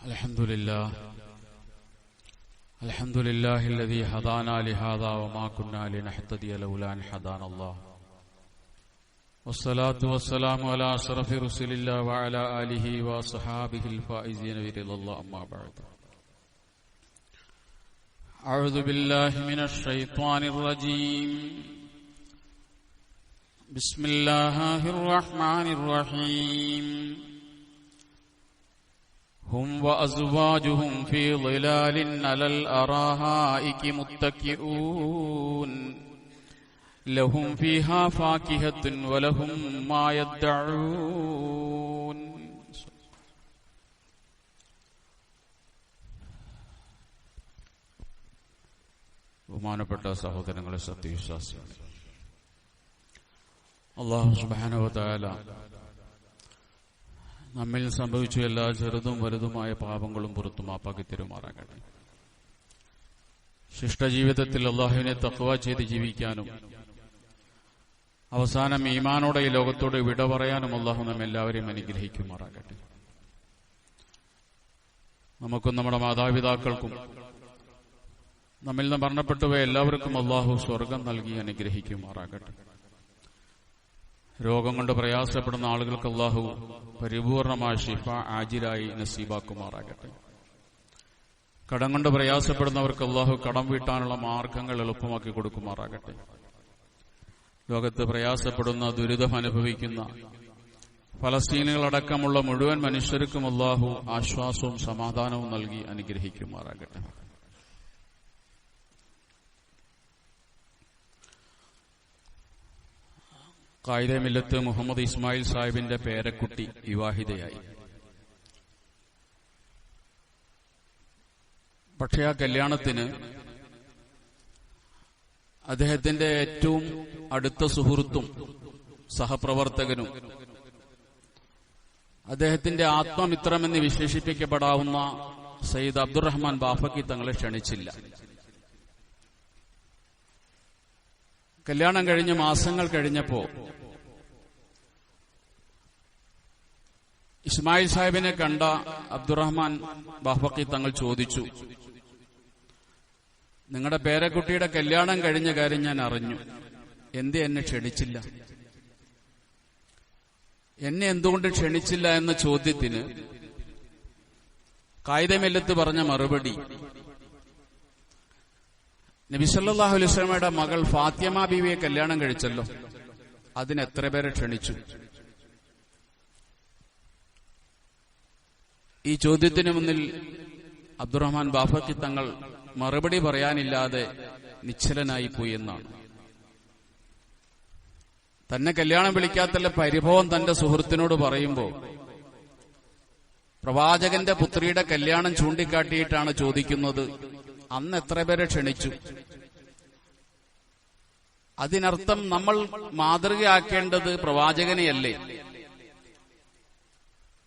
الحمد لله الذي هدانا لهذا وما كنا لنهتدي لولا أن هدانا الله والصلاة والسلام على أشرف رسل الله وعلى آله وصحابه الفائزين برضا الله أما بعد أعوذ بالله من الشيطان الرجيم بسم الله الرحمن الرحيم هم وأزواجهم في ظلال على الأرائك متكئون لهم فيها فاكهة ولهم ما يدعون. ബഹുമാനപ്പെട്ട സഹോദരങ്ങളെ, സത്യവിശ്വാസികളെ, അല്ലാഹു സുബ്ഹാനഹു വ തആല നമ്മിൽ സംഭവിച്ച എല്ലാ ചെറുതും വലുതുമായ പാപങ്ങളും പുറത്തു മാപ്പാക്കി തരുമാറാകട്ടെ. ശിഷ്ടജീവിതത്തിൽ അല്ലാഹുവിനെ തഖ്വ ചെയ്ത് ജീവിക്കാനും അവസാനം ഈമാനോടെ ഈ ലോകത്തോട് വിട പറയാനും അല്ലാഹു നമ്മെല്ലാവരെയും അനുഗ്രഹിക്കുമാറാകട്ടെ. നമുക്കും നമ്മുടെ മാതാപിതാക്കൾക്കും നമ്മിൽ നിന്ന് മരണപ്പെട്ടുപോയ എല്ലാവർക്കും അല്ലാഹു സ്വർഗം നൽകി അനുഗ്രഹിക്കുമാറാകട്ടെ. രോഗം കൊണ്ട് പ്രയാസപ്പെടുന്ന ആളുകൾക്ക് അല്ലാഹു പരിപൂർണമായ ശിഫ ആജിലായി നസീബാക്കുമാറാകട്ടെ. കടം കൊണ്ട് പ്രയാസപ്പെടുന്നവർക്ക് അല്ലാഹു കടം വീട്ടാനുള്ള മാർഗങ്ങൾ എളുപ്പമാക്കി കൊടുക്കുമാറാകട്ടെ. ലോകത്ത് പ്രയാസപ്പെടുന്ന, ദുരിതം അനുഭവിക്കുന്ന ഫലസ്തീനുകളടക്കമുള്ള മുഴുവൻ മനുഷ്യർക്കും അല്ലാഹു ആശ്വാസവും സമാധാനവും നൽകി അനുഗ്രഹിക്കുമാറാകട്ടെ. ഖായിദ മില്ലത്ത് മുഹമ്മദ് ഇസ്മായിൽ സാഹിബിന്റെ പേരക്കുട്ടി വിവാഹിതയായി. പക്ഷേ ആ കല്യാണത്തിന് അദ്ദേഹത്തിന്റെ ഏറ്റവും അടുത്ത സുഹൃത്തും സഹപ്രവർത്തകനും അദ്ദേഹത്തിന്റെ ആത്മമിത്രമെന്ന് വിശേഷിപ്പിക്കപ്പെടാവുന്ന സയ്യിദ് അബ്ദുറഹ്മാൻ ബാഫക്കി തങ്ങളെ ക്ഷണിച്ചില്ല. കല്യാണം കഴിഞ്ഞ് മാസങ്ങൾ കഴിഞ്ഞപ്പോ ഇസ്മായിൽ സാഹിബിനെ കണ്ട അബ്ദുറഹ്മാൻ ബാഫക്കി തങ്ങൾ ചോദിച്ചു, നിങ്ങളുടെ പേരക്കുട്ടിയുടെ കല്യാണം കഴിഞ്ഞ കാര്യം ഞാൻ അറിഞ്ഞു, എന്തേ എന്നെ ക്ഷണിച്ചില്ല? എന്നെ എന്തുകൊണ്ട് ക്ഷണിച്ചില്ല എന്ന ചോദ്യത്തിന് ഖായിദ മില്ലത്ത് പറഞ്ഞ മറുപടി, നബി സല്ലല്ലാഹു അലൈഹി വസല്ലമയുടെ മകൾ ഫാത്തിമ ബീവിയെ കല്യാണം കഴിച്ചല്ലോ, അതിന് എത്ര പേരെ ക്ഷണിച്ചു? ഈ ചോദ്യത്തിന് മുന്നിൽ അബ്ദുറഹ്മാൻ ബാഫക്കി തങ്ങൾ മറുപടി പറയാനില്ലാതെ നിശ്ചലനായി പോയി എന്നാണ്. തന്നെ കല്യാണം വിളിക്കാത്തുള്ള പരിഭവം തന്റെ സുഹൃത്തിനോട് പറയുമ്പോൾ പ്രവാചകന്റെ പുത്രിയുടെ കല്യാണം ചൂണ്ടിക്കാട്ടിയിട്ടാണ് ചോദിക്കുന്നത്, അന്ന് എത്ര പേരെ ക്ഷണിച്ചു? അതിനർത്ഥം നമ്മൾ മാതൃകയാക്കേണ്ടത് പ്രവാചകനെയല്ലേ?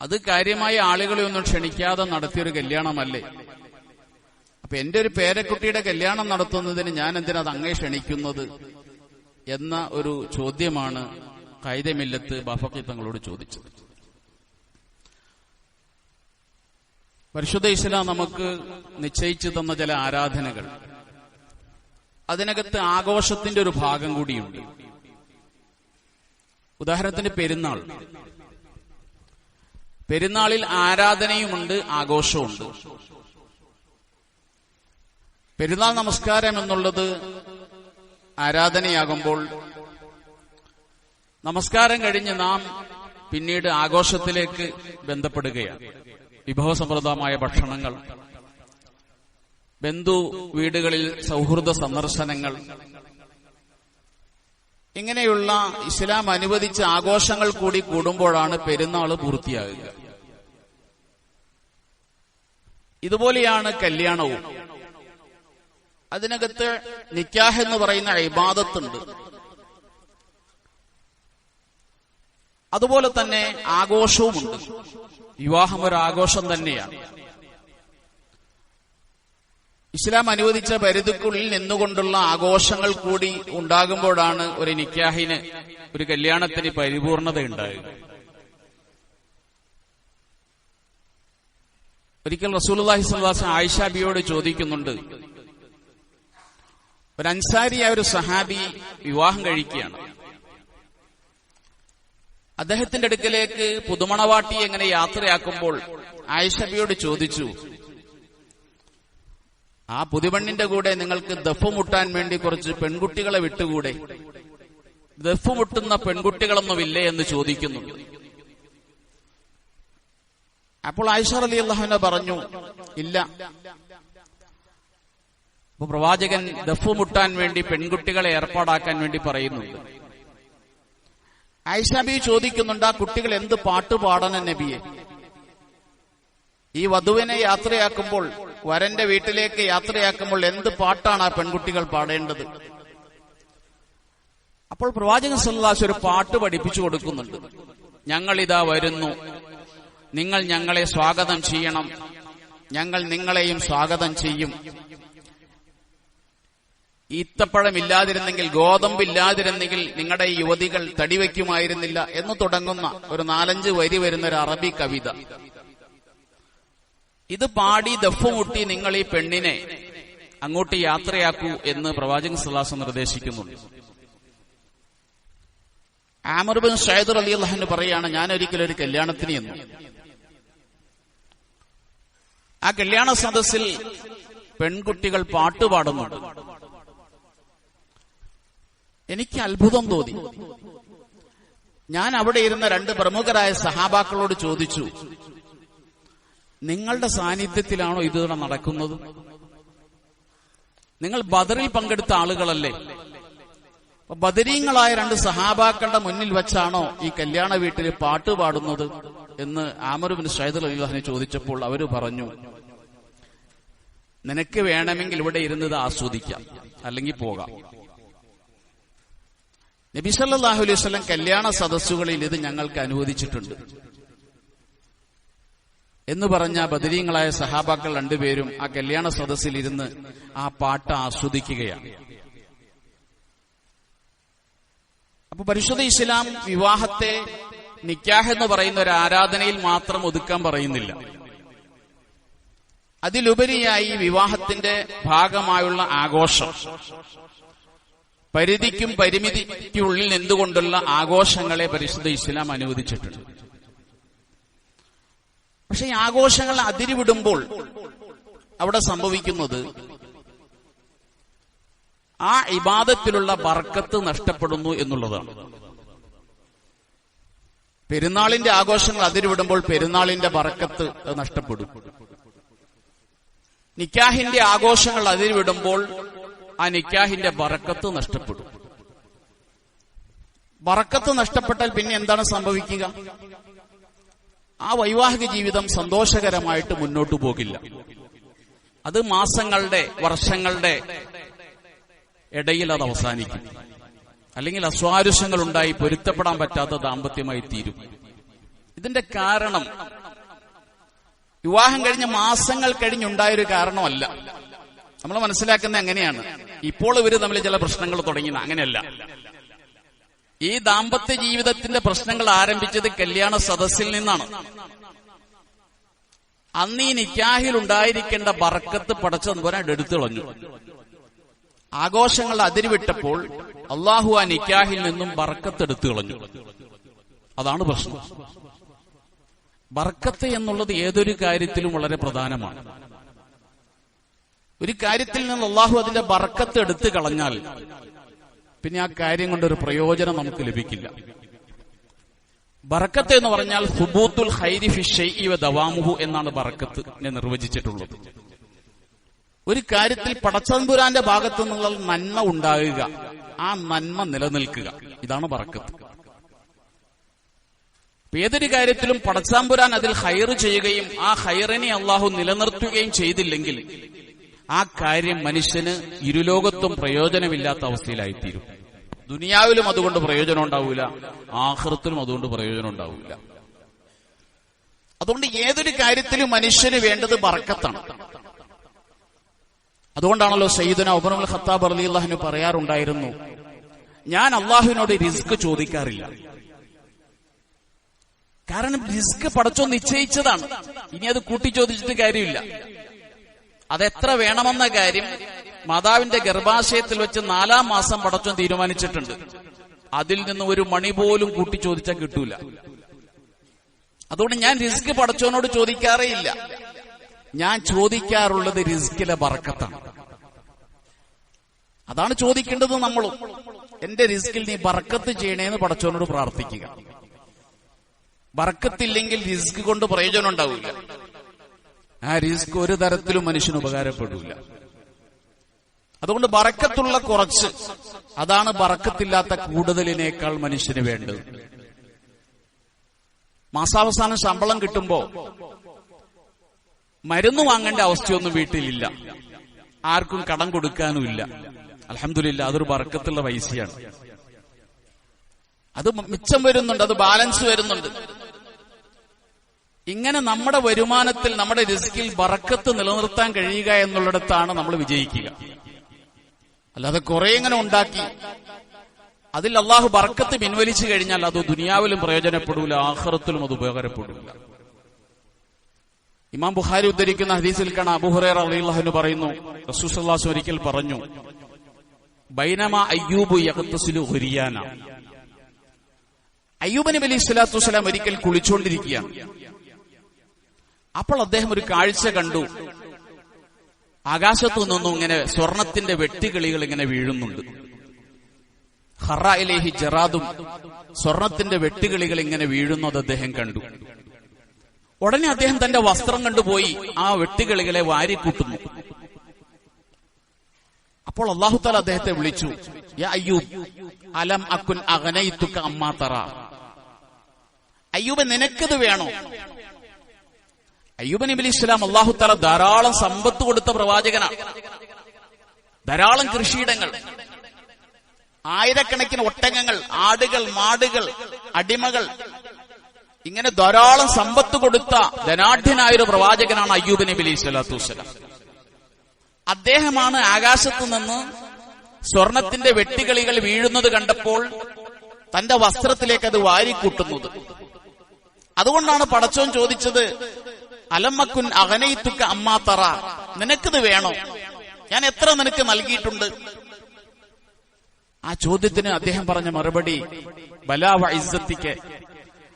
അത് കാര്യമായ ആളുകളെ ഒന്നും ക്ഷണിക്കാതെ നടത്തിയൊരു കല്യാണമല്ലേ? അപ്പൊ എന്റെ ഒരു പേരക്കുട്ടിയുടെ കല്യാണം നടത്തുന്നതിന് ഞാൻ എന്തിനാ അങ്ങേ ക്ഷണിക്കുന്നത് എന്ന ഒരു ചോദ്യമാണ് ഖായിദ മില്ലത്ത് ബാഫക്കി തങ്ങളോട് ചോദിച്ചത്. പരിശുദ്ധ ഇസ്ലാം നമുക്ക് നിശ്ചയിച്ചു തന്ന ചില ആരാധനകൾ, അതിനകത്ത് ആഘോഷത്തിന്റെ ഒരു ഭാഗം കൂടിയുണ്ട്. ഉദാഹരണത്തിന് പെരുന്നാളിൽ ആരാധനയുമുണ്ട്, ആഘോഷവുമുണ്ട്. പെരുന്നാൾ നമസ്കാരം എന്നുള്ളത് ആരാധനയാകുമ്പോൾ നമസ്കാരം കഴിഞ്ഞ് നാം പിന്നീട് ആഘോഷത്തിലേക്ക് ബന്ധപ്പെടുകയാണ്. വിഭവസമൃദ്ധമായ ഭക്ഷണങ്ങൾ, ബന്ധു വീടുകളിൽ സൗഹൃദ സന്ദർശനങ്ങൾ, ഇങ്ങനെയുള്ള ഇസ്ലാം അനുവദിച്ച ആഘോഷങ്ങൾ കൂടി കൂടുമ്പോഴാണ് പെരുന്നാൾ പൂർത്തിയാകുക. ഇതുപോലെയാണ് കല്യാണവും. അതിനകത്ത് നിക്കാഹ് എന്ന് പറയുന്ന ഇബാദത്തുണ്ട്. അതുപോലെ തന്നെ ആഘോഷവുമുണ്ട്. വിവാഹം ഒരു ആഘോഷം തന്നെയാണ്. ഇസ്ലാം അനുവദിച്ച പരിധിക്കുള്ളിൽ നിന്നുകൊണ്ടുള്ള ആഘോഷങ്ങൾ കൂടി ഉണ്ടാകുമ്പോഴാണ് ഒരു നിക്കാഹിന്, ഒരു കല്യാണത്തിന് പരിപൂർണത ഉണ്ടാകുക. ഒരിക്കൽ റസൂലുള്ളാഹി സ്വല്ലല്ലാഹു അലൈഹി വസല്ലം ആയിഷ ബിയോട് ചോദിക്കുന്നുണ്ട്, ഒരു അൻസാരിയായ ഒരു സഹാബി വിവാഹം കഴിക്കുകയാണ്. അദ്ദേഹത്തിന്റെ അടുക്കലേക്ക് പുതുമണവാട്ടി എങ്ങനെ യാത്രയാക്കുമ്പോൾ ആയിഷ ബിയോട് ചോദിച്ചു, ആ പുതുപെണ്ണിന്റെ കൂടെ നിങ്ങൾക്ക് ദഫ് മുട്ടാൻ വേണ്ടി കുറച്ച് പെൺകുട്ടികളെ വിട്ടുകൂടെ? ദഫ് മുട്ടുന്ന പെൺകുട്ടികളൊന്നുമില്ലേ എന്ന് ചോദിക്കുന്നുണ്ട്. അപ്പോൾ ആയിഷ റളിയല്ലാഹു അൻഹ പറഞ്ഞു, ഇല്ല. അപ്പൊ പ്രവാചകൻ ദഫ് മുട്ടാൻ വേണ്ടി പെൺകുട്ടികളെ ഏർപ്പാടാക്കാൻ വേണ്ടി പറയുന്നുണ്ട്. ആയിഷ ബി ചോദിക്കുന്നുണ്ട്, ആ കുട്ടികൾ എന്ത് പാട്ട് പാടണം നബിയെ? ഈ വധുവിനെ യാത്രയാക്കുമ്പോൾ, വരന്റെ വീട്ടിലേക്ക് യാത്രയാക്കുമ്പോൾ എന്ത് പാട്ടാണ് ആ പെൺകുട്ടികൾ പാടേണ്ടത്? അപ്പോൾ പ്രവാചകൻ സല്ലല്ലാഹു അലൈഹി വസല്ലം ഒരു പാട്ട് പഠിപ്പിച്ചു കൊടുക്കുന്നുണ്ട്. ഞങ്ങളിതാ വരുന്നു, നിങ്ങൾ ഞങ്ങളെ സ്വാഗതം ചെയ്യണം, ഞങ്ങൾ നിങ്ങളെയും സ്വാഗതം ചെയ്യും. ഈത്തപ്പഴമില്ലാതിരുന്നെങ്കിൽ, ഗോതമ്പില്ലാതിരുന്നെങ്കിൽ നിങ്ങളുടെ ഈ യുവതികൾ തടിവെക്കുമായിരുന്നില്ല എന്ന് തുടങ്ങുന്ന ഒരു 4-5 വരി വരുന്ന ഒരു അറബി കവിത. ഇത് പാടി ദഫ് മുട്ടി നിങ്ങൾ ഈ പെണ്ണിനെ അങ്ങോട്ട് യാത്രയാക്കൂ എന്ന് പ്രവാചകൻ സല്ലല്ലാഹു അലൈഹി വസല്ലം നിർദ്ദേശിക്കുന്നുണ്ട്. ആമിർ ബിൻ സഅദ് റളിയല്ലാഹു അൻഹു പറയാണ്, ഞാൻ ഒരിക്കലും ഒരു കല്യാണത്തിന് ചെന്നു. ആ കല്യാണ സദസ്സിൽ പെൺകുട്ടികൾ പാട്ട് പാടുന്നുണ്ട്. എനിക്ക് അത്ഭുതം തോന്നി. ഞാൻ അവിടെ ഇരുന്ന 2 പ്രമുഖരായ സഹാബാക്കളോട് ചോദിച്ചു, നിങ്ങളുടെ സാന്നിധ്യത്തിലാണോ ഇതിവിടെ നടക്കുന്നത്? നിങ്ങൾ ബദറിൽ പങ്കെടുത്ത ആളുകളല്ലേ? ബദരീങ്ങളായ 2 സഹാബാക്കളുടെ മുന്നിൽ വെച്ചാണോ ഈ കല്യാണ വീട്ടിൽ പാട്ട് പാടുന്നത് എന്ന് ആമിർ ബിൻ സഅദ് റളിയല്ലാഹു അൻഹു ചോദിച്ചപ്പോൾ അവര് പറഞ്ഞു, നിനക്ക് വേണമെങ്കിൽ ഇവിടെ ഇരുന്നത് ആസ്വദിക്കാം, അല്ലെങ്കിൽ പോകാം. നബി സല്ലല്ലാഹു അലൈഹി വസല്ലം കല്യാണ സദസ്സുകളിൽ ഇത് ഞങ്ങൾക്ക് അനുവദിച്ചിട്ടുണ്ട് എന്ന് പറഞ്ഞ ബദരീങ്ങളായ സഹാബാക്കൾ 2 പേരും ആ കല്യാണ സദസ്സിൽ ഇരുന്ന് ആ പാട്ട് ആസ്വദിക്കുകയാണ്. അപ്പൊ പരിശുദ്ധ ഇസ്ലാം വിവാഹത്തെ നിക്കാഹ് എന്ന് പറയുന്ന ഒരു ആരാധനയിൽ മാത്രം ഒതുക്കാൻ പറയുന്നില്ല. അതിലുപരിയായി വിവാഹത്തിന്റെ ഭാഗമായുള്ള ആഘോഷം, പരിധിക്കും പരിമിതിക്കുള്ളിൽ നിന്നുകൊണ്ടുള്ള ആഘോഷങ്ങളെ പരിശുദ്ധ ഇസ്ലാം അനുവദിച്ചിട്ടുണ്ട്. പക്ഷെ ഈ ആഘോഷങ്ങൾ അതിരുവിടുമ്പോൾ അവിടെ സംഭവിക്കുന്നത് ആ ഇബാദത്തിലുള്ള ബർക്കത്ത് നഷ്ടപ്പെടുന്നു എന്നുള്ളതാണ്. പെരുന്നാളിന്റെ ആഘോഷങ്ങൾ അതിരുവിടുമ്പോൾ പെരുന്നാളിന്റെ ബർക്കത്ത് നഷ്ടപ്പെടും. നിക്കാഹിന്റെ ആഘോഷങ്ങൾ അതിരുവിടുമ്പോൾ ആ നിക്കാഹിന്റെ ബർക്കത്ത് നഷ്ടപ്പെടും. ബർക്കത്ത് നഷ്ടപ്പെട്ടാൽ പിന്നെ എന്താണ് സംഭവിക്കുക? ആ വൈവാഹിക ജീവിതം സന്തോഷകരമായിട്ട് മുന്നോട്ടു പോകില്ല. അത് മാസങ്ങളുടെ, വർഷങ്ങളുടെ ഇടയിൽ അത് അവസാനിക്കും. അല്ലെങ്കിൽ അസ്വാരസ്യങ്ങൾ ഉണ്ടായി പൊരുത്തപ്പെടാൻ പറ്റാത്ത ദാമ്പത്യമായി തീരും. ഇതിന്റെ കാരണം വിവാഹം കഴിഞ്ഞ് മാസങ്ങൾ കഴിഞ്ഞുണ്ടായൊരു കാരണമല്ല. നമ്മൾ മനസ്സിലാക്കുന്നത് എങ്ങനെയാണ്? ഇപ്പോൾ ഇവര് തമ്മിൽ ചില പ്രശ്നങ്ങൾ തുടങ്ങിയത് അങ്ങനെയല്ല. ഈ ദാമ്പത്യ ജീവിതത്തിന്റെ പ്രശ്നങ്ങൾ ആരംഭിച്ചത് കല്യാണ സദസ്സിൽ നിന്നാണ്. അന്ന് ഈ നിക്കാഹിൽ ഉണ്ടായിരിക്കേണ്ട ബർക്കത്ത് പടച്ചെന്ന് പറയാൻ എടുത്തു കളഞ്ഞു. ആഘോഷങ്ങൾ അതിരുവിട്ടപ്പോൾ അള്ളാഹു ആ നിക്കാഹിൽ നിന്നും ബർക്കത്ത് എടുത്തു കളഞ്ഞു. അതാണ് പ്രശ്നം. ബർക്കത്ത് എന്നുള്ളത് ഏതൊരു കാര്യത്തിലും വളരെ പ്രധാനമാണ്. ഒരു കാര്യത്തിൽ നിന്ന് അള്ളാഹു അതിന്റെ ബർക്കത്ത് എടുത്തു കളഞ്ഞാൽ പിന്നെ ആ കാര്യം കൊണ്ടൊരു പ്രയോജനം നമുക്ക് ലഭിക്കില്ല. ബർക്കത്ത് എന്ന് പറഞ്ഞാൽ സുബൂത്തുൽ ഖൈരി ഫി ശൈഇ വ ദവാമുഹു എന്നാണ് ബർക്കത്തിനെ നിർവചിച്ചിട്ടുള്ളത്. ഒരു കാര്യത്തിൽ പടച്ചതമ്പുരാന്റെ ഭാഗത്തു നിന്നുള്ള നന്മ ഉണ്ടാകുക, ആ നന്മ നിലനിൽക്കുക, ഇതാണ് ബർക്കത്ത്. ഏതൊരു കാര്യത്തിലും പടച്ചതമ്പുരാൻ അതിൽ ഖൈർ ചെയ്യുകയും ആ ഖൈറിനെ അള്ളാഹു നിലനിർത്തുകയും ചെയ്തില്ലെങ്കിൽ ആ കാര്യം മനുഷ്യന് ഇരുലോകത്തും പ്രയോജനമില്ലാത്ത അവസ്ഥയിലായിത്തീരും. ദുനിയാവിലും അതുകൊണ്ട് പ്രയോജനം ഉണ്ടാവില്ല, ആഖിറത്തിലും അതുകൊണ്ട് പ്രയോജനം ഉണ്ടാവില്ല. അതുകൊണ്ട് ഏതൊരു കാര്യത്തിലും മനുഷ്യന് വേണ്ടത് ബർക്കത്താണ്. അതുകൊണ്ടാണല്ലോ സയ്യിദുനാ ഉമർ ഇബ്നുൽ ഖത്താബ് റളിയല്ലാഹു അൻഹു പറയാറുണ്ടായിരുന്നു, ഞാൻ അള്ളാഹുവിനോട് റിസ്ക് ചോദിക്കാറില്ല. കാരണം റിസ്ക് പടച്ചോൻ നിശ്ചയിച്ചതാണ്. ഇനി അത് കൂട്ടിച്ചോദിച്ചിട്ട് കാര്യമില്ല. അതെത്ര വേണമെന്ന കാര്യം മാതാവിന്റെ ഗർഭാശയത്തിൽ വെച്ച് 4-ാം മാസം പടച്ചോൻ തീരുമാനിച്ചിട്ടുണ്ട്. അതിൽ നിന്ന് ഒരു മണി പോലും കൂട്ടിച്ചോദിച്ചാൽ കിട്ടൂല. അതുകൊണ്ട് ഞാൻ റിസ്ക് പടച്ചോനോട് ചോദിക്കാറേ ഇല്ല. ഞാൻ ചോദിക്കാറുള്ളത് റിസ്കിലെ ബർക്കത്താണ്. അതാണ് ചോദിക്കേണ്ടത് നമ്മളും. എന്റെ റിസ്കിൽ നീ ബർക്കത്ത് ചെയ്യണേന്ന് പടച്ചോനോട് പ്രാർത്ഥിക്കുക. ബർക്കത്തില്ലെങ്കിൽ റിസ്ക് കൊണ്ട് പ്രയോജനം ഉണ്ടാവില്ല. ആ റിസ്ക് ഒരു തരത്തിലും മനുഷ്യന് ഉപകാരപ്പെടില്ല. അതുകൊണ്ട് ബർക്കത്തുള്ള കുറച്ച്, അതാണ് ബർക്കത്തില്ലാത്ത കൂടുതലിനേക്കാൾ മനുഷ്യന് വേണ്ടത്. മാസാവസാനം ശമ്പളം കിട്ടുമ്പോ മരുന്ന് വാങ്ങേണ്ട അവസ്ഥയൊന്നും വീട്ടിലില്ല. ആർക്കും കടം കൊടുക്കാനുമില്ല. അൽഹംദുലില്ലാ, അതൊരു ബർക്കത്തുള്ള പൈസയാണ്. അത് മിച്ചം വരുന്നുണ്ട്, അത് ബാലൻസ് വരുന്നുണ്ട്. ഇങ്ങനെ നമ്മുടെ വരുമാനത്തിൽ, നമ്മുടെ റിസ്കിൽ ബർക്കത്ത് നിലനിർത്താൻ കഴിയുക എന്നുള്ളിടത്താണ് നമ്മൾ വിജയിക്കുക. അല്ലാതെ കുറെ ഇങ്ങനെ ഉണ്ടാക്കി അതിൽ അള്ളാഹു ബർക്കത്ത് പിൻവലിച്ചു കഴിഞ്ഞാൽ അത് ദുനിയാവിലും പ്രയോജനപ്പെടൂല, ആഖിറത്തിലും അത് ഉപകാരപ്പെടൂല. ഇമാം ബുഖാരി ഉദ്ധരിക്കുന്ന ഹദീസിൽ കാണാം, അബൂ ഹുറൈറ റളിയല്ലാഹു അൻഹു പറയുന്നു, റസൂൽ സല്ലല്ലാഹു അലൈഹി വസല്ലം ഒരിക്കൽ പറഞ്ഞു, ബൈനമാ അയ്യൂബു യഖ്തസിലു ഖുരിയാന. അയ്യൂബ് നബി അലൈഹി സ്വലാത്തു വസ്സലാം ഒരിക്കൽ കുളിച്ചുകൊണ്ടിരിക്കുകയാണ്. അപ്പോൾ അദ്ദേഹം ഒരു കാഴ്ച കണ്ടു. ആകാശത്തു നിന്നും ഇങ്ങനെ സ്വർണത്തിന്റെ വെട്ടുകിളികൾ ഇങ്ങനെ വീഴുന്നുണ്ട്. ഖറ ഇലൈഹി ജറാദും, സ്വർണത്തിന്റെ വെട്ടുകിളികൾ ഇങ്ങനെ വീഴുന്നത് അദ്ദേഹം കണ്ടു. ഉടനെ അദ്ദേഹം തന്റെ വസ്ത്രം കണ്ടുപോയി ആ വെട്ടുകിളികളെ വാരിക്കൂട്ടുന്നു. അപ്പോൾ അല്ലാഹു തആല അദ്ദേഹത്തെ വിളിച്ചു, യാ അയ്യൂബ് അലം അകുൻ അഗ്നൈതുക അമ്മാ തറ. അയ്യൂബ്, നിനക്കിത് വേണോ? അയ്യൂബ് നബി അലൈഹി സ്വലാം അല്ലാഹു തആല ധാരാളം സമ്പത്ത് കൊടുത്ത പ്രവാചകനാണ്. ധാരാളം കൃഷിയിടങ്ങൾ, ആയിരക്കണക്കിന് ഒട്ടകങ്ങൾ, ആടുകൾ, മാടുകൾ, അടിമകൾ, ഇങ്ങനെ ധാരാളം സമ്പത്ത് കൊടുത്ത ധനാഢ്യനായൊരു പ്രവാചകനാണ് അയ്യൂബ് നബി അലൈഹി സ്വലാത്തു വസ്സലാം. അദ്ദേഹമാണ് ആകാശത്തു നിന്ന് സ്വർണത്തിന്റെ വെട്ടുകിളികൾ വീഴുന്നത് കണ്ടപ്പോൾ തന്റെ വസ്ത്രത്തിലേക്ക് അത് വാരിക്കൂട്ടുന്നത്. അതുകൊണ്ടാണ് പടച്ചോൻ ചോദിച്ചത്, അലമ്മക്കുൻ അഗ്നൈതുക അമ്മാ തറ, നിനക്കിത് വേണോ? ഞാൻ എത്ര നിനക്ക് നൽകിയിട്ടുണ്ട്? ആ ചോദ്യത്തിന് അദ്ദേഹം പറഞ്ഞ മറുപടി, ബലാ വ ഇസ്സത്തിക്ക്,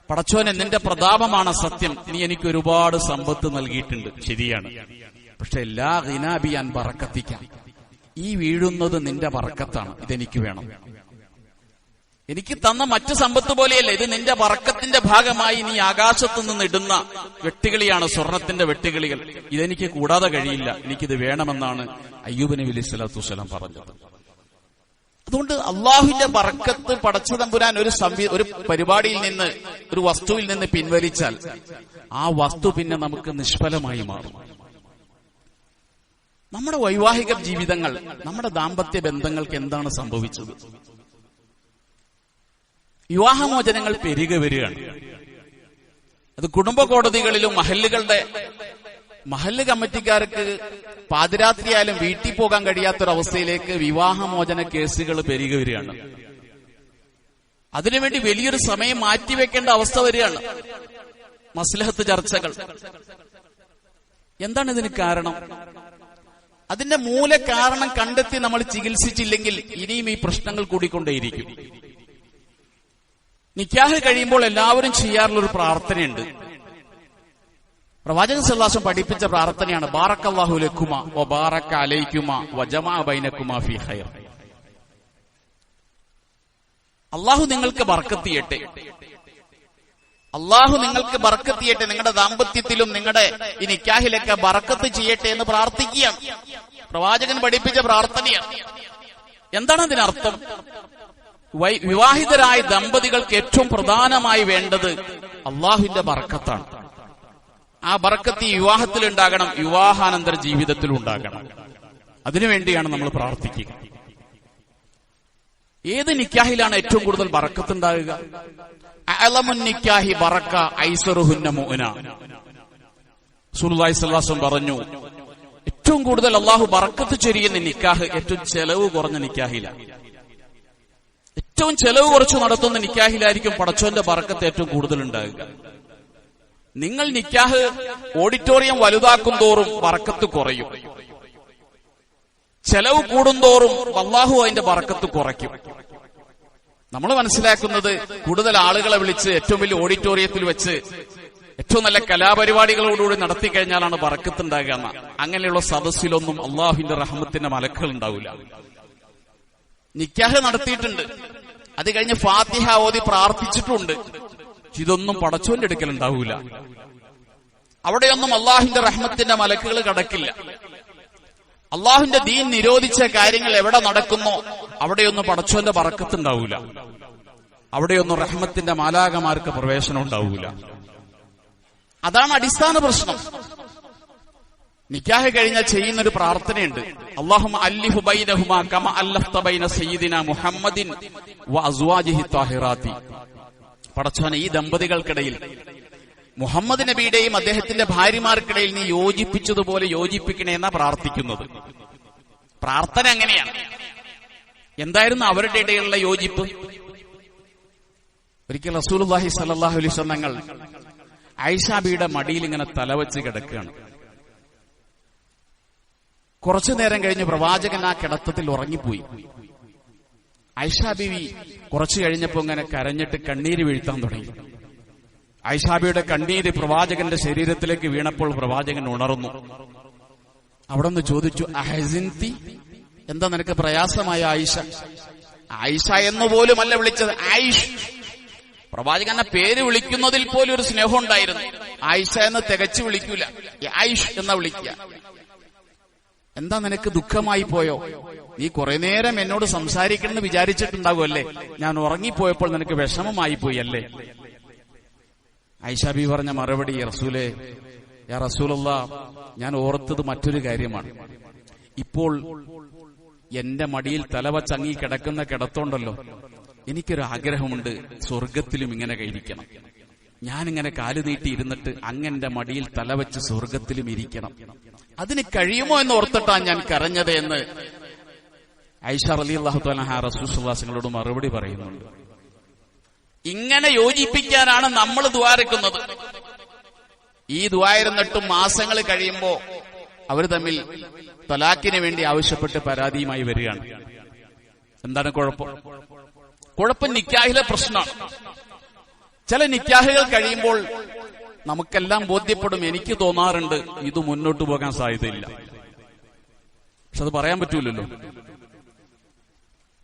പടച്ചോനെ നിന്റെ പ്രതാപമാണ് സത്യം, നീ എനിക്ക് ഒരുപാട് സമ്പത്ത് നൽകിയിട്ടുണ്ട്, ശരിയാണ്. പക്ഷെ ലാ ഗിനാബി അൻ ബറക്കത്തിക, ഈ വീഴുന്നത് നിന്റെ ബറക്കത്താണ്, ഇതെനിക്ക് വേണം. എനിക്ക് തന്ന മറ്റു സമ്പത്ത് പോലെയല്ല, ഇത് നിന്റെ ബറക്കത്തിന്റെ ഭാഗമായി നീ ആകാശത്തു നിന്ന് ഇടുന്ന വെട്ടുകിളിയാണ്, സ്വർണത്തിന്റെ വെട്ടുകിളികൾ. ഇതെനിക്ക് കൂടാതെ കഴിയില്ല, എനിക്കിത് വേണമെന്നാണ് അയ്യൂബ് നബി അലൈഹി സ്വലാത്തു വസ്സലാം പറഞ്ഞത്. അതുകൊണ്ട് അള്ളാഹുവിന്റെ ബർക്കത്ത് പടച്ച തമ്പുരാൻ ഒരു പരിപാടിയിൽ നിന്ന്, ഒരു വസ്തുവിൽ നിന്ന് പിൻവലിച്ചാൽ ആ വസ്തു പിന്നെ നമുക്ക് നിഷ്ഫലമായി മാറും. നമ്മുടെ വൈവാഹിക ജീവിതങ്ങൾ, നമ്മുടെ ദാമ്പത്യ ബന്ധങ്ങൾക്ക് എന്താണ് സംഭവിച്ചത്? വിവാഹമോചനങ്ങൾ പെരുകി വരികയാണ്. അത് കുടുംബ കോടതികളിലും മഹല്ല് കമ്മിറ്റിക്കാർക്ക് പാതിരാത്രിയായാലും വീട്ടിൽ പോകാൻ കഴിയാത്തൊരവസ്ഥയിലേക്ക് വിവാഹമോചന കേസുകൾ പെരുകി വരികയാണ്. അതിനുവേണ്ടി വലിയൊരു സമയം മാറ്റിവെക്കേണ്ട അവസ്ഥ വരികയാണ്. മസ്ലഹത്ത് ചർച്ചകൾ. എന്താണ് ഇതിന് കാരണം? അതിന്റെ മൂല കാരണം കണ്ടെത്തി നമ്മൾ ചികിത്സിച്ചില്ലെങ്കിൽ ഇനിയും ഈ പ്രശ്നങ്ങൾ കൂടിക്കൊണ്ടേയിരിക്കും. നിക്കാഹ് കഴിയുമ്പോൾ എല്ലാവരും ചെയ്യാറുള്ളൊരു പ്രാർത്ഥനയുണ്ട്. പ്രവാചകൻ സല്ലല്ലാഹു അലൈഹി വസല്ലം പഠിപ്പിച്ച പ്രാർത്ഥനയാണ്, ബാറക്കല്ലാഹു ലക്കുമാ വ ബാറക അലൈക്കുമാ വ ജമഅ ബൈനക്കുമാ ഫീ ഖൈർ. അല്ലാഹു നിങ്ങൾക്ക് ബർക്കത്ത് ചെയ്യട്ടെ, അല്ലാഹു നിങ്ങൾക്ക് ബർക്കത്ത് ചെയ്യട്ടെ, നിങ്ങളുടെ ദാമ്പത്യത്തിലും നിങ്ങളുടെ ഈ നിക്കാഹിലൊക്കെ ബർക്കത്ത് ചെയ്യട്ടെ എന്ന് പ്രാർത്ഥിക്കുകയാണ്. പ്രവാചകൻ പഠിപ്പിച്ച പ്രാർത്ഥനയാണ്. എന്താണ് അതിനർത്ഥം? വിവാഹിതരായ ദമ്പതികൾക്ക് ഏറ്റവും പ്രധാനമായി വേണ്ടത് അല്ലാഹുവിന്റെ ബർക്കത്താണ്. ആ ബർക്കത്ത് ഈ വിവാഹത്തിൽ ഉണ്ടാകണം, വിവാഹാനന്തര ജീവിതത്തിൽ ഉണ്ടാകണം. അതിനുവേണ്ടിയാണ് നമ്മൾ പ്രാർത്ഥിക്കുക. ഏത് നിക്കാഹിലാണ് ഏറ്റവും കൂടുതൽ ബർക്കത്ത് ഉണ്ടാകുക? അഅലമുൻ നിക്കാഹി ബറക ഐസറുഹുന്ന മുഅ്ന. റസൂലുള്ളാഹി സ്വല്ലല്ലാഹു അലൈഹി വസല്ലം പറഞ്ഞു, ഏറ്റവും കൂടുതൽ അല്ലാഹു ബർക്കത്ത് ചൊരിയുന്ന നിക്കാഹ് ഏറ്റവും ചെലവ് കുറഞ്ഞ നിക്കാഹിലാണ്. ഏറ്റവും ചെലവ് കുറച്ച് നടത്തുന്ന നിക്കാഹിലായിരിക്കും പടച്ചോന്റെ ബർക്കത്ത് ഏറ്റവും കൂടുതൽ ഉണ്ടാകുക. നിങ്ങൾ നിക്കാഹ് ഓഡിറ്റോറിയം വലുതാക്കും തോറും ബറക്കത്ത് കുറയും, ചെലവ് കൂടുന്തോറും അല്ലാഹു അതിന്റെ ബറക്കത്ത് കുറയ്ക്കും. നമ്മൾ മനസ്സിലാക്കുന്നത് കൂടുതൽ ആളുകളെ വിളിച്ച് ഏറ്റവും വലിയ ഓഡിറ്റോറിയത്തിൽ വെച്ച് ഏറ്റവും നല്ല കലാപരിപാടികളോടുകൂടി നടത്തി കഴിഞ്ഞാലാണ് ബറക്കത്ത് ഉണ്ടാകുക എന്ന. അങ്ങനെയുള്ള സദസ്സിലൊന്നും അള്ളാഹുവിന്റെ റഹ്മത്തിന്റെ മലക്കുകൾ ഉണ്ടാവില്ല. നിക്കാഹ് നടത്തിയിട്ടുണ്ട്, അത് കഴിഞ്ഞ് ഫാത്തിഹ ഓതി പ്രാർത്ഥിച്ചിട്ടുണ്ട്, ഇതൊന്നും പടച്ചോന്റെ അടുക്കൽ ഉണ്ടാവൂല. അവിടെയൊന്നും അള്ളാഹുവിന്റെ റഹ്മത്തിന്റെ മലക്കുകൾ കടക്കില്ല. അള്ളാഹുവിന്റെ ദീൻ നിരോധിച്ച കാര്യങ്ങൾ എവിടെ നടക്കുന്നോ അവിടെയൊന്നും പടച്ചോന്റെ ബറക്കത്ത് ഉണ്ടാവൂല. അവിടെയൊന്നും റഹ്മത്തിന്റെ മാലാകമാർക്ക് പ്രവേശനം ഉണ്ടാവൂല. അതാണ് അടിസ്ഥാന പ്രശ്നം. നിക്കാഹ് കഴിഞ്ഞാൽ ചെയ്യുന്നൊരു പ്രാർത്ഥനയുണ്ട്, അല്ലാഹുമ്മ അല്ലിഹു ബൈനഹുമാ കമ അല്ലഫ്ത ബൈന സയ്യിദിന മുഹമ്മദിൻ വ അസ്വാജിഹി ത്വാഹിറാത്തി. പടച്ചോനെ, ഈ ദമ്പതികൾക്കിടയിൽ മുഹമ്മദ് നബിയുടെയും അദ്ദേഹത്തിന്റെ ഭാര്യമാർക്കിടയിൽ നീ യോജിപ്പിച്ചതുപോലെ യോജിപ്പിക്കണേ എന്നാ പ്രാർത്ഥിക്കുന്നത്. പ്രാർത്ഥന അങ്ങനെയാണ്. എന്തായിരുന്നു അവരുടെ ഇടയിലുള്ള യോജിപ്പ്? ഒരിക്കൽ റസൂലുള്ളാഹി സ്വല്ലല്ലാഹു അലൈഹി വസല്ലം തങ്ങൾ ആയിഷാ ബിയുടെ മടിയിൽ ഇങ്ങനെ തലവെച്ച് കിടക്കുകയാണ്. കുറച്ചു നേരം കഴിഞ്ഞ് പ്രവാചകൻ ആ കിടത്തത്തിൽ ഉറങ്ങിപ്പോയി. ആയിഷാ ബീവി കുറച്ചു കഴിഞ്ഞപ്പോ ഇങ്ങനെ കരഞ്ഞിട്ട് കണ്ണീര് വീഴ്ത്താൻ തുടങ്ങി. ആയിഷാ ബിയുടെ കണ്ണീര് പ്രവാചകന്റെ ശരീരത്തിലേക്ക് വീണപ്പോൾ പ്രവാചകൻ ഉണർന്നു. അവിടെ നിന്ന് ചോദിച്ചു, അഹസിൻതി, എന്താ നിനക്ക് പ്രയാസമായ ആയിഷ? ആയിഷ എന്നുപോലുമല്ല വിളിച്ചത്, ആയിഷ്. പ്രവാചകന്റെ പേര് വിളിക്കുന്നതിൽ പോലും ഒരു സ്നേഹം ഉണ്ടായിരുന്നു. ആയിഷ എന്ന് തികച്ചു വിളിക്കൂല, ആയിഷ് എന്ന വിളിക്കുക. എന്താ നിനക്ക് ദുഃഖമായി പോയോ? നീ കുറെ നേരം എന്നോട് സംസാരിക്കണമെന്ന് വിചാരിച്ചിട്ടുണ്ടാകുമല്ലേ, ഞാൻ ഉറങ്ങിപ്പോയപ്പോൾ നിനക്ക് വിഷമമായി പോയി അല്ലേ? ആയിഷ ബി പറഞ്ഞ മറുപടി, റസൂലേ, യാ റസൂലല്ലാഹ്, ഞാൻ ഓർത്തത് മറ്റൊരു കാര്യമാണ്. ഇപ്പോൾ എന്റെ മടിയിൽ തലവച്ചങ്ങി കിടക്കുന്ന കിടത്തോണ്ടല്ലോ, എനിക്കൊരു ആഗ്രഹമുണ്ട്, സ്വർഗത്തിലും ഇങ്ങനെ കഴിക്കണം. ഞാനിങ്ങനെ കാല് നീട്ടി ഇരുന്നിട്ട് അങ്ങന്റെ മടിയിൽ തലവെച്ച് സ്വർഗത്തിലും ഇരിക്കണം. അതിന് കഴിയുമോ എന്ന് ഓർത്തിട്ടാ ഞാൻ കരഞ്ഞത് എന്ന് ആയിഷ റളിയല്ലാഹു തആല അൻഹാ റസൂൽ സ്വല്ലല്ലാഹു അലൈഹി വസല്ലമയോട് മറുപടി പറയുന്നുണ്ട്. ഇങ്ങനെ യോജിപ്പിക്കാനാണ് നമ്മൾ ദുആറിക്കുന്നത്. ഈ ദുആയിരുന്നിട്ടും മാസങ്ങൾ കഴിയുമ്പോ അവർ തമ്മിൽ തലാഖിന് വേണ്ടി ആവശ്യപ്പെട്ട് പരാതിയുമായി വരികയാണ്. എന്താണ് കുഴപ്പം? കുഴപ്പം നിക്കാഹിലെ പ്രശ്നമാണ്. ചില നിക്കാഹുകൾ കഴിയുമ്പോൾ നമുക്കെല്ലാം ബോധ്യപ്പെടും, എനിക്ക് തോന്നാറുണ്ട് ഇത് മുന്നോട്ട് പോകാൻ സാധ്യതയില്ല. പക്ഷെ അത് പറയാൻ പറ്റൂലല്ലോ.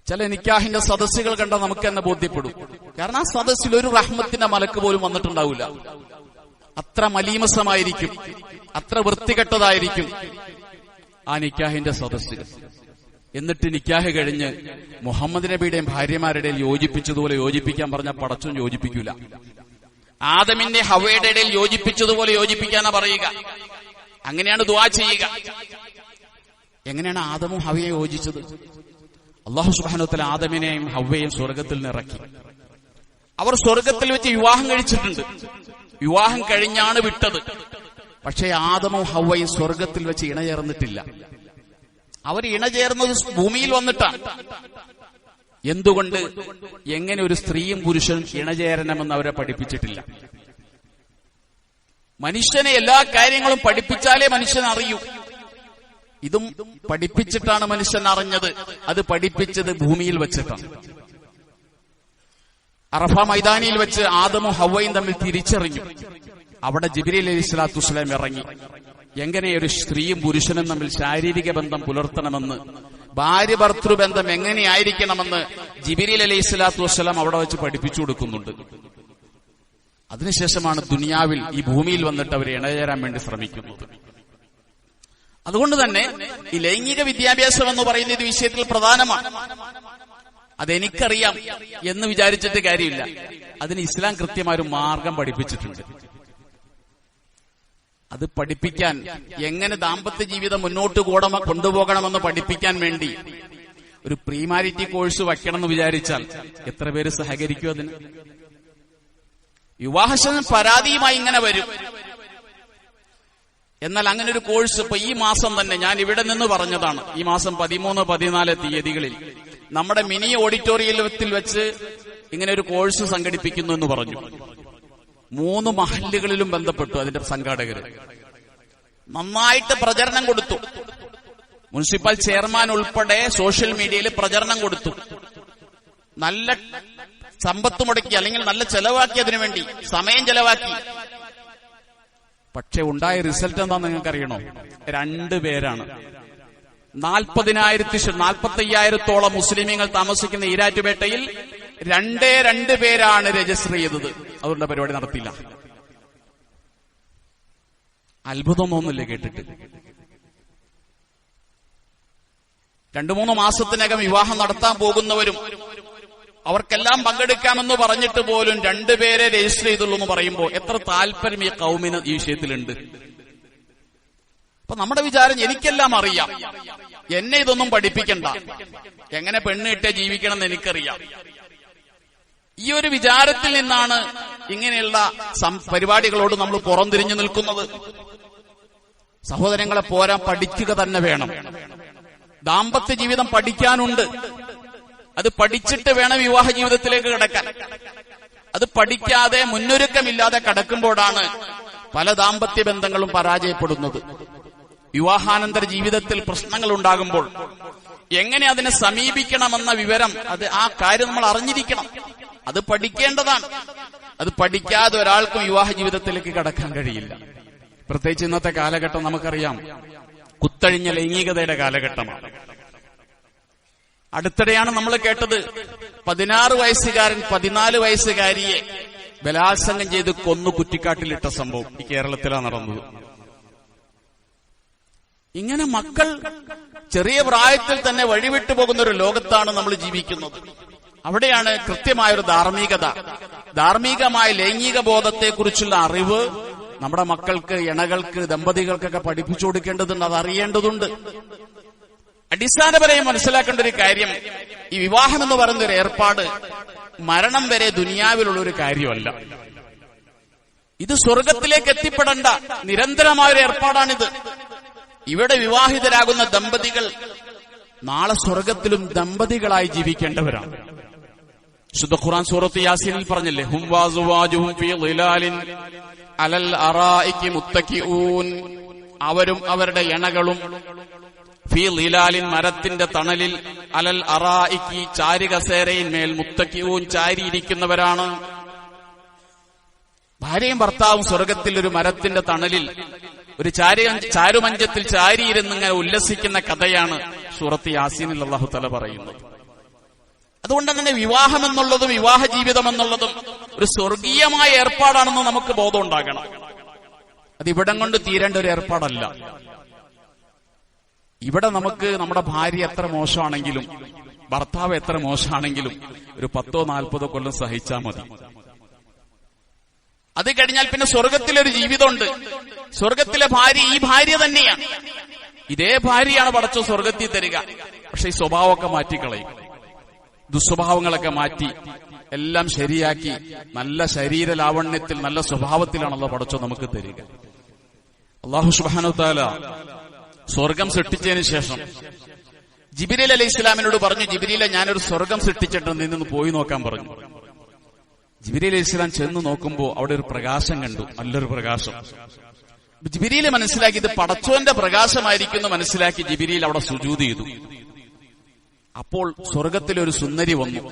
ചില നിക്കാഹിന്റെ സദസ്സുകൾ കണ്ടാൽ നമുക്ക് തന്നെ ബോധ്യപ്പെടും. കാരണം ആ സദസ്സിൽ ഒരു റഹ്മത്തിന്റെ മലക്ക് പോലും വന്നിട്ടുണ്ടാവില്ല. അത്ര മലീമസമായിരിക്കും, അത്ര വൃത്തികെട്ടതായിരിക്കും ആ നിക്കാഹിന്റെ സദസ്സുകൾ. എന്നിട്ട് നിക്കാഹ് കഴിഞ്ഞ് മുഹമ്മദ് നബിയുടെയും ഭാര്യമാരുടെയും യോജിപ്പിച്ചതുപോലെ യോജിപ്പിക്കാൻ പറഞ്ഞാൽ പടച്ചോൻ യോജിപ്പിക്കൂല. ആദമിന്റെ ഹവ്വയുടെ ഇടയിൽ യോജിപ്പിച്ചതുപോലെ യോജിപ്പിക്കാനാ പറയുക. അങ്ങനെയാണ് ദുആ ചെയ്യുക. എങ്ങനെയാണ് ആദമും ഹവ്വയും യോജിച്ചത്? അല്ലാഹു സുബ്ഹാനഹു വ തആല ആദമിനെയും ഹവ്വയെയും സ്വർഗത്തിൽ നിറക്കി. അവർ സ്വർഗത്തിൽ വെച്ച് വിവാഹം കഴിച്ചിട്ടുണ്ട്. വിവാഹം കഴിഞ്ഞാണ് വിട്ടത്. പക്ഷേ ആദമും ഹവ്വയും സ്വർഗത്തിൽ വെച്ച് ഇണചേർന്നിട്ടില്ല. അവർ ഇണചേർന്നത് ഭൂമിയിൽ വന്നിട്ടാണ്. എന്തുകൊണ്ട്? എങ്ങനെ ഒരു സ്ത്രീയും പുരുഷനും ഇണചേരണമെന്ന് അവരെ പഠിപ്പിച്ചിട്ടില്ല. മനുഷ്യനെ എല്ലാ കാര്യങ്ങളും പഠിപ്പിച്ചാലേ മനുഷ്യൻ അറിയൂ. ഇതും പഠിപ്പിച്ചിട്ടാണ് മനുഷ്യൻ അറിഞ്ഞത്. അത് പഠിപ്പിച്ചത് ഭൂമിയിൽ വെച്ചിട്ടാണ്. അറഫ മൈതാനിയിൽ വെച്ച് ആദമും ഹവ്വയും തമ്മിൽ തിരിച്ചറിഞ്ഞു. അവിടെ ജിബ്രീൽ അലൈഹിസ്സലാത്തു വസ്സലാം ഇറങ്ങി. എങ്ങനെ ഒരു സ്ത്രീയും പുരുഷനും തമ്മിൽ ശാരീരിക ബന്ധം പുലർത്തണമെന്ന്, ഭാര്യ ഭർത്തൃബന്ധം എങ്ങനെയായിരിക്കണമെന്ന് ജിബ്രീൽ അലൈഹിസ്സലാത്തു വസ്സലാം അവിടെ വെച്ച് പഠിപ്പിച്ചു കൊടുക്കുന്നുണ്ട്. അതിനുശേഷമാണ് ദുനിയാവിൽ ഈ ഭൂമിയിൽ വന്നിട്ട് അവരെ ഇണചേരാൻ വേണ്ടി ശ്രമിക്കുന്നത്. അതുകൊണ്ട് തന്നെ ഈ ലൈംഗിക വിദ്യാഭ്യാസം എന്ന് പറയുന്ന ഇത് വിഷയത്തിൽ പ്രധാനമാണ്. അതെനിക്കറിയാം എന്ന് വിചാരിച്ചിട്ട് കാര്യമില്ല. അതിന് ഇസ്ലാം കൃത്യമായൊരു മാർഗം പഠിപ്പിച്ചിട്ടുണ്ട്. അത് പഠിപ്പിക്കാൻ, എങ്ങനെ ദാമ്പത്യ ജീവിതം മുന്നോട്ട് കൊണ്ടുപോകണമെന്ന് പഠിപ്പിക്കാൻ വേണ്ടി ഒരു പ്രീമാരിറ്റി കോഴ്സ് വയ്ക്കണമെന്ന് വിചാരിച്ചാൽ എത്ര പേര് സഹകരിക്കും അതിന്? വിവാഹശേഷം പരാതിയുമായി ഇങ്ങനെ വരും. എന്നാൽ അങ്ങനെ ഒരു കോഴ്സ് ഇപ്പൊ ഈ മാസം തന്നെ, ഞാൻ ഇവിടെ നിന്ന് പറഞ്ഞതാണ്, ഈ മാസം 13, 14 തീയതികളിൽ നമ്മുടെ മിനി ഓഡിറ്റോറിയത്തിൽ വെച്ച് ഇങ്ങനെ ഒരു കോഴ്സ് സംഘടിപ്പിക്കുന്നു എന്ന് പറഞ്ഞു. 3 മഹല്ലുകളിലും ബന്ധപ്പെട്ടു. അതിന്റെ സംഘാടകര് നന്നായിട്ട് പ്രചരണം കൊടുത്തു. മുനിസിപ്പൽ ചെയർമാൻ ഉൾപ്പെടെ സോഷ്യൽ മീഡിയയിൽ പ്രചരണം കൊടുത്തു. നല്ല സമ്പത്ത് മുടക്കി, അല്ലെങ്കിൽ നല്ല ചെലവാക്കി, അതിനുവേണ്ടി സമയം ചെലവാക്കി. പക്ഷെ ഉണ്ടായ റിസൾട്ട് എന്താന്ന് നിങ്ങൾക്കറിയണോ? 2 പേരാണ്. 45,000-45,000 മുസ്ലിമീങ്ങൾ താമസിക്കുന്ന ഈരാറ്റുപേട്ടയിൽ 2 പേരാണ് രജിസ്റ്റർ ചെയ്തത്. അതുകൊണ്ട് പരിപാടി നടത്തിയില്ല. അത്ഭുതമൊന്നുമില്ല കേട്ടിട്ട്. 2-3 മാസത്തിനകം വിവാഹം നടത്താൻ പോകുന്നവരും അവർക്കെല്ലാം പങ്കെടുക്കാമെന്ന് പറഞ്ഞിട്ട് പോലും 2 പേരെ രജിസ്റ്റർ ചെയ്തുള്ളൂ എന്ന് പറയുമ്പോൾ എത്ര താല്പര്യം ഈ കൗമിന് ഈ വിഷയത്തിലുണ്ട്. അപ്പൊ നമ്മുടെ വിചാരം എനിക്കെല്ലാം അറിയാം, എന്നെ ഇതൊന്നും പഠിപ്പിക്കണ്ട, എങ്ങനെ പെണ്ണിട്ടേ ജീവിക്കണം എന്ന് എനിക്കറിയാം. ഈ ഒരു വിചാരത്തിൽ നിന്നാണ് ഇങ്ങനെയുള്ള പരിപാടികളോട് നമ്മൾ പുറംതിരിഞ്ഞു നിൽക്കുന്നത്. സഹോദരങ്ങളെ, പോരാ, പഠിക്കുക തന്നെ വേണം. ദാമ്പത്യ ജീവിതം പഠിക്കാനുണ്ട്. അത് പഠിച്ചിട്ട് വേണം വിവാഹ ജീവിതത്തിലേക്ക് കടക്കാൻ. അത് പഠിക്കാതെ മുന്നൊരുക്കമില്ലാതെ കടക്കുമ്പോഴാണ് പല ദാമ്പത്യ ബന്ധങ്ങളും പരാജയപ്പെടുന്നത്. വിവാഹാനന്തര ജീവിതത്തിൽ പ്രശ്നങ്ങൾ ഉണ്ടാകുമ്പോൾ എങ്ങനെ അതിനെ സമീപിക്കണമെന്ന വിവരം, ആ കാര്യം നമ്മൾ അറിഞ്ഞിരിക്കണം. അത് പഠിക്കേണ്ടതാണ്. അത് പഠിക്കാതെ ഒരാൾക്കും വിവാഹ ജീവിതത്തിലേക്ക് കടക്കാൻ കഴിയില്ല. പ്രത്യേകിച്ച് ഇന്നത്തെ കാലഘട്ടം നമുക്കറിയാം, കുത്തഴിഞ്ഞ ലൈംഗികതയുടെ കാലഘട്ടമാണ്. അടുത്തിടെയാണ് നമ്മൾ കേട്ടത് 16 വയസ്സുകാരൻ 14 വയസ്സുകാരിയെ ബലാത്സംഗം ചെയ്ത് കൊന്നു കുറ്റിക്കാട്ടിലിട്ട സംഭവം ഈ കേരളത്തിലാണ് നടന്നത്. ഇങ്ങനെ മക്കൾ ചെറിയ പ്രായത്തിൽ തന്നെ വഴിവിട്ടു പോകുന്ന ഒരു ലോകത്താണ് നമ്മൾ ജീവിക്കുന്നത്. അവിടെയാണ് കൃത്യമായൊരു ധാർമ്മികമായ ലൈംഗിക ബോധത്തെക്കുറിച്ചുള്ള അറിവ് നമ്മുടെ മക്കൾക്ക്, ഇണകൾക്ക്, ദമ്പതികൾക്കൊക്കെ പഠിപ്പിച്ചു കൊടുക്കേണ്ടതുണ്ട്. അത് അറിയേണ്ടതുണ്ട്. അടിസ്ഥാനപരമായി മനസ്സിലാക്കേണ്ട ഒരു കാര്യം, ഈ വിവാഹം എന്ന് പറയുന്ന ഒരു ഏർപ്പാട് മരണം വരെ ദുനിയാവിലുള്ള ഒരു കാര്യമല്ല. ഇത് സ്വർഗത്തിലേക്ക് എത്തിപ്പെടേണ്ട നിരന്തരമായൊരു ഏർപ്പാടാണിത്. ഇവിടെ വിവാഹിതരാകുന്ന ദമ്പതികൾ നാളെ സ്വർഗത്തിലും ദമ്പതികളായി ജീവിക്കേണ്ടവരാണ്. ശുദ്ധ ഖുർആൻ സൂറത്ത് യാസീനിൽ പറഞ്ഞില്ലേ, ഹും വഅസ്വാജുഹും ഫീ ളിലാലിൻ അലൽ അറായികി മുത്തഖിഊൻ, അവരും അവരുടെ ഇണകളും ഫീ ളിലാലിൻ മരത്തിന്റെ തണലിൽ, അലൽ അറായികി ചാരുകസേരയിന്മേൽ, മുത്തഖിഊൻ ചാരിയിരിക്കുന്നവരാണ്. ഭാര്യയും ഭർത്താവും സ്വർഗത്തിൽ ഒരു മരത്തിന്റെ തണലിൽ, ഒരു ചാരുമഞ്ചത്തിൽ ചാരിയിരുന്നിങ്ങനെ ഉല്ലസിക്കുന്ന കഥയാണ് സൂറത്ത് യാസീനിൽ അല്ലാഹു തആല പറയുന്നത്. അതുകൊണ്ട് തന്നെ വിവാഹം എന്നുള്ളതും വിവാഹ ജീവിതം എന്നുള്ളതും ഒരു സ്വർഗീയമായ ഏർപ്പാടാണെന്ന് നമുക്ക് ബോധം ഉണ്ടാകണം. അത് ഇവിടം കൊണ്ട് തീരേണ്ട ഒരു ഏർപ്പാടല്ല. ഇവിടെ നമുക്ക് നമ്മുടെ ഭാര്യ എത്ര മോശമാണെങ്കിലും, ഭർത്താവ് എത്ര മോശമാണെങ്കിലും ഒരു 10-40 കൊല്ലം സഹിച്ചാൽ മതി. അത് കഴിഞ്ഞാൽ പിന്നെ സ്വർഗത്തിലൊരു ജീവിതമുണ്ട്. സ്വർഗത്തിലെ ഭാര്യ ഈ ഭാര്യ തന്നെയാണ്. ഇതേ ഭാര്യയാണ് പടച്ചോ സ്വർഗത്തിൽ തരിക. പക്ഷെ ഈ സ്വഭാവമൊക്കെ മാറ്റിക്കളയും. ദുസ്വഭാവങ്ങളൊക്കെ മാറ്റി എല്ലാം ശരിയാക്കി നല്ല ശരീര ലാവണ്യത്തിൽ, നല്ല സ്വഭാവത്തിലാണല്ലോ പടച്ചോ നമുക്ക് തരിക. അല്ലാഹു സുബ്ഹാനഹു തആല സ്വർഗം സൃഷ്ടിച്ചതിന് ശേഷം ജിബ്രീൽ അലൈഹിസ്സലാമിനോട് പറഞ്ഞു, ജിബ്രീലെ, ഞാനൊരു സ്വർഗം സൃഷ്ടിച്ചിട്ടുണ്ട്, നിന്ന് പോയി നോക്കാൻ പറഞ്ഞു. ജിബ്രീൽ അലൈഹിസ്സലാം ചെന്ന് നോക്കുമ്പോ അവിടെ ഒരു പ്രകാശം കണ്ടു, നല്ലൊരു പ്രകാശം. ജിബ്രീൽ മനസ്സിലാക്കി ഇത് പടച്ചോന്റെ പ്രകാശമായിരിക്കുന്നു മനസ്സിലാക്കി ജിബ്രീൽ അവിടെ സുജൂദ് ചെയ്തു. അപ്പോൾ സ്വർഗത്തിലൊരു സുന്ദരി വന്നു.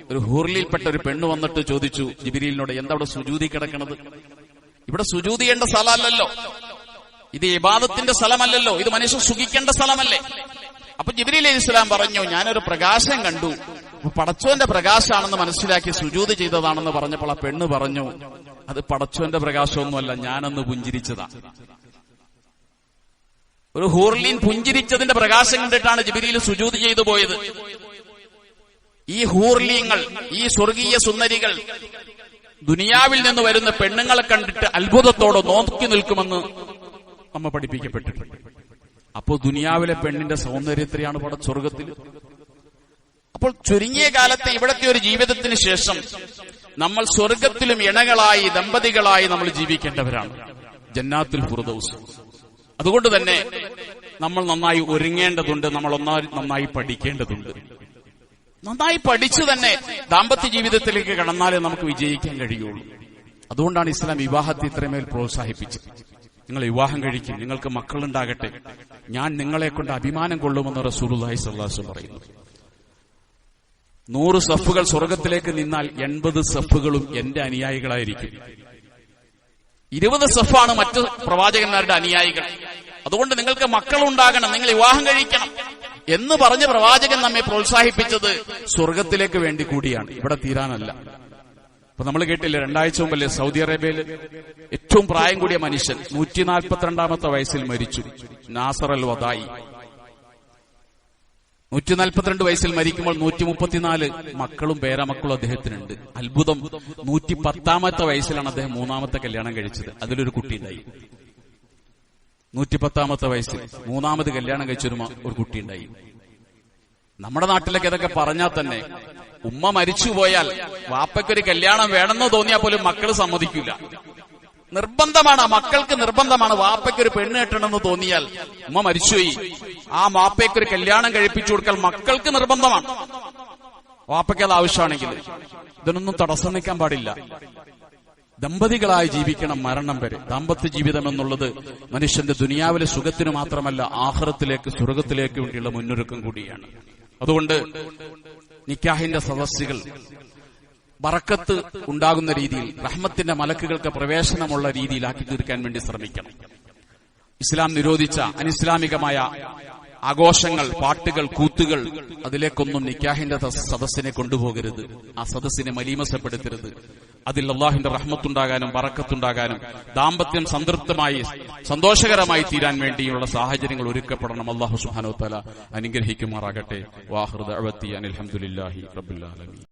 ഒരു ഹൂറിൽപ്പെട്ട ഒരു പെണ്ണ് വന്നിട്ട് ചോദിച്ചു ജിബ്രീലിനോട്, എന്താ അവിടെ സുജൂദി കിടക്കണത്? ഇവിടെ സുജൂദ് ചെയ്യേണ്ട സ്ഥലമല്ലല്ലോ, ഇത് ഇബാദത്തിന്റെ സ്ഥലമല്ലല്ലോ, ഇത് മനുഷ്യൻ സുഖിക്കേണ്ട സ്ഥലമല്ലേ? അപ്പൊ ജിബ്രീൽ അലൈഹിസ്സലാം പറഞ്ഞു, ഞാനൊരു പ്രകാശം കണ്ടു, പടച്ചോന്റെ പ്രകാശമാണെന്ന് മനസ്സിലാക്കി സുജൂദ് ചെയ്തതാണെന്ന് പറഞ്ഞപ്പോൾ ആ പെണ്ണ് പറഞ്ഞു, അത് പടച്ചോന്റെ പ്രകാശമൊന്നുമല്ല, ഞാനൊന്ന് പുഞ്ചിരിച്ചതാ. ഒരു ഹൂർലീൻ പുഞ്ചിരിച്ചതിന്റെ പ്രകാശം കണ്ടിട്ടാണ് ജിബ്രീൽ സുജൂദ് ചെയ്തു പോയത്. ഈ ഹൂർലീങ്ങൾ, ഈ സ്വർഗീയ സുന്ദരികൾ ദുനിയാവിൽ നിന്ന് വരുന്ന പെണ്ണുങ്ങളെ കണ്ടിട്ട് അത്ഭുതത്തോടെ നോക്കി നിൽക്കുമെന്ന് നമ്മ പഠിപ്പിക്കപ്പെട്ടിട്ടുണ്ട്. അപ്പോൾ ദുനിയാവിലെ പെണ്ണിന്റെ സൗന്ദര്യത്തെയാണ് പട സ്വർഗത്തിൽ. അപ്പോൾ ചുരുങ്ങിയ കാലത്തെ ഇവിടത്തെ ഒരു ജീവിതത്തിന് ശേഷം നമ്മൾ സ്വർഗത്തിലും ഇണകളായി, ദമ്പതികളായി നമ്മൾ ജീവിക്കേണ്ടവരാണ്, ജന്നാത്തുൽ ഫിർദൗസ്. അതുകൊണ്ട് തന്നെ നമ്മൾ നന്നായി ഒരുങ്ങേണ്ടതുണ്ട്, നമ്മൾ നന്നായി പഠിക്കേണ്ടതുണ്ട്. നന്നായി പഠിച്ചു തന്നെ ദാമ്പത്യ ജീവിതത്തിലേക്ക് കടന്നാലേ നമുക്ക് വിജയിക്കാൻ കഴിയുള്ളൂ. അതുകൊണ്ടാണ് ഇസ്ലാം വിവാഹത്തെ ഇത്രമേൽ പ്രോത്സാഹിപ്പിച്ചത്. നിങ്ങൾ വിവാഹം കഴിക്കും, നിങ്ങൾക്ക് മക്കളുണ്ടാകട്ടെ, ഞാൻ നിങ്ങളെ കൊണ്ട് അഭിമാനം കൊള്ളുമെന്ന് റസൂലുള്ളാഹി സ്വല്ലല്ലാഹു അലൈഹി വസല്ലം പറയുന്നു. 100 സഫുകൾ സ്വർഗത്തിലേക്ക് നിന്നാൽ 80 സഫുകളും എന്റെ അനുയായികളായിരിക്കും. 20 സഫാണ് മറ്റു പ്രവാചകന്മാരുടെ അനുയായികൾ. അതുകൊണ്ട് നിങ്ങൾക്ക് മക്കളുണ്ടാകണം, നിങ്ങൾ വിവാഹം കഴിക്കണം എന്ന് പറഞ്ഞ് പ്രവാചകൻ നമ്മെ പ്രോത്സാഹിപ്പിച്ചത് സ്വർഗത്തിലേക്ക് വേണ്ടി കൂടിയാണ്, ഇവിടെ തീരാനല്ല. അപ്പൊ നമ്മൾ കേട്ടില്ലേ, 2 ആഴ്ച മുമ്പല്ലേ സൗദി അറേബ്യയിൽ ഏറ്റവും പ്രായം കൂടിയ മനുഷ്യൻ 142-ാമത്തെ വയസ്സിൽ മരിച്ചു. നാസർ അൽ വദായി 142 വയസ്സിൽ മരിക്കുമ്പോൾ 134 മക്കളും പേരമക്കളും അദ്ദേഹത്തിനുണ്ട്. അത്ഭുതം, 110-ാമത്തെ വയസ്സിലാണ് അദ്ദേഹം 3ാമത്തെ കല്യാണം കഴിച്ചത്. അതിലൊരു കുട്ടി ഉണ്ടായി. 110-ാമത്തെ വയസ്സിൽ 3ാമത് കല്യാണം കഴിച്ചൊരു കുട്ടി ഉണ്ടായി. നമ്മുടെ നാട്ടിലൊക്കെ ഇതൊക്കെ പറഞ്ഞാൽ തന്നെ, ഉമ്മ മരിച്ചുപോയാൽ വാപ്പയ്ക്കൊരു കല്യാണം വേണമെന്ന് തോന്നിയാൽ പോലും മക്കള് സമ്മതിക്കില്ല. നിർബന്ധമാണ്, മക്കൾക്ക് നിർബന്ധമാണ്. വാപ്പയ്ക്കൊരു പെണ്ണ് കെട്ടണമെന്ന് തോന്നിയാൽ, ഉമ്മ മരിച്ചുപോയി, ആ വാപ്പയ്ക്കൊരു കല്യാണം കഴിപ്പിച്ചു കൊടുക്കൽ മക്കൾക്ക് നിർബന്ധമാണ്. വാപ്പയ്ക്ക് അത് ആവശ്യമാണെങ്കിൽ ഇതിനൊന്നും തടസ്സം നിൽക്കാൻ പാടില്ല. ദമ്പതികളായി ജീവിക്കണം മരണം വരെ. ദാമ്പത്യ ജീവിതം എന്നുള്ളത് മനുഷ്യന്റെ ദുനിയാവിലെ സുഖത്തിന് മാത്രമല്ല, ആഖിറത്തിലേക്ക് സ്വർഗത്തിലേക്ക് വേണ്ടിയുള്ള മുന്നൊരുക്കം കൂടിയാണ്. അതുകൊണ്ട് നിക്കാഹിന്റെ സദസ്സുകൾ ബറക്കത്ത് ഉണ്ടാകുന്ന രീതിയിൽ, റഹ്മത്തിന്റെ മലക്കുകൾക്ക് പ്രവേശനമുള്ള രീതിയിലാക്കി തീർക്കാൻ വേണ്ടി ശ്രമിക്കണം. ഇസ്ലാം നിരോധിച്ച അനിസ്ലാമികമായ ആഘോഷങ്ങൾ, പാട്ടുകൾ, കൂത്തുകൾ, അതിലേക്കൊന്നും നിക്കാഹിന്റെ സദസ്സിനെ കൊണ്ടുപോകരുത്. ആ സദസ്സിനെ മലീമസപ്പെടുത്തരുത്. അതിൽ അള്ളാഹുവിന്റെ റഹ്മത്തുണ്ടാകാനും ബറക്കത്തുണ്ടാകാനും ദാമ്പത്യം സംതൃപ്തമായി സന്തോഷകരമായി തീരാൻ വേണ്ടിയുള്ള സാഹചര്യങ്ങൾ ഒരുക്കപ്പെടണം. അല്ലാഹു സുബ്ഹാനഹു വ തആല അനുഗ്രഹിക്കുമാറാകട്ടെ. വാഹിറു ദഅവതി അനിൽ ഹംദുലില്ലാഹി റബ്ബിൽ ആലമീൻ.